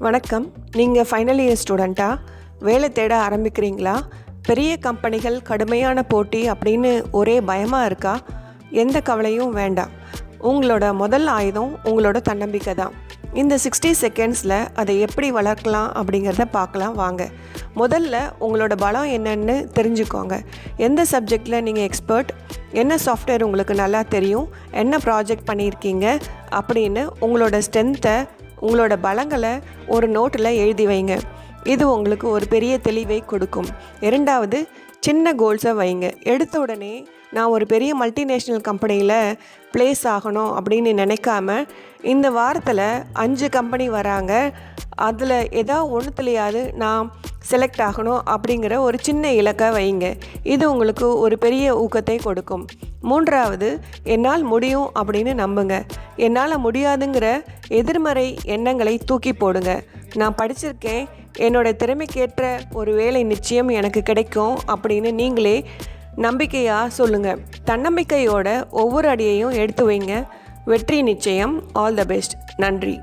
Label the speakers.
Speaker 1: வணக்கம். நீங்கள் final year ஸ்டூடெண்ட்டா? வேலை தேட ஆரம்பிக்கிறீங்களா? பெரிய கம்பெனிகள், கடுமையான போட்டி அப்படின்னு ஒரே பயமாக இருக்கா? எந்த கவலையும் வேண்டாம். உங்களோட முதல் ஆயுதம் உங்களோட தன்னம்பிக்கை தான். இந்த 60 செகண்ட்ஸில் அதை எப்படி வளர்க்கலாம் அப்படிங்கிறத பார்க்கலாம் வாங்க. முதல்ல உங்களோட பலம் என்னன்னு தெரிஞ்சுக்கோங்க. எந்த சப்ஜெக்டில் நீங்கள் எக்ஸ்பர்ட், என்ன சாஃப்ட்வேர் உங்களுக்கு நல்லா தெரியும், என்ன ப்ராஜெக்ட் பண்ணியிருக்கீங்க அப்படின்னு உங்களோட ஸ்ட்ரென்த்தை, உங்களோட பலங்களை ஒரு நோட்டில் எழுதி வைங்க. இது உங்களுக்கு ஒரு பெரிய தெளிவை கொடுக்கும். இரண்டாவது, சின்ன கோல்ஸை வைங்க. எடுத்த உடனே நான் ஒரு பெரிய மல்டிநேஷ்னல் கம்பெனியில் ப்ளேஸ் ஆகணும் அப்படின்னு நினைக்காம, இந்த வாரத்தில் 5 கம்பெனி வராங்க, அதில் ஏதாவது ஒன்றுத்துலையாவது நான் செலக்ட் ஆகணும் அப்படிங்கிற ஒரு சின்ன இலக்கை வைங்க. இது உங்களுக்கு ஒரு பெரிய ஊக்கத்தை கொடுக்கும். மூன்றாவது, என்னால் முடியும் அப்படின்னு நம்புங்க. என்னால் முடியாதுங்கிற எதிர்மறை எண்ணங்களை தூக்கி போடுங்க. நான் படிச்சிருக்கேன், என்னோடய திறமைக்கேற்ற ஒரு வேலை நிச்சயம் எனக்கு கிடைக்கும் அப்படின்னு நீங்களே நம்பிக்கையாக சொல்லுங்கள். தன்னம்பிக்கையோட ஒவ்வொரு அடியையும் எடுத்து வைங்க. வெற்றி நிச்சயம். All the best. நன்றி.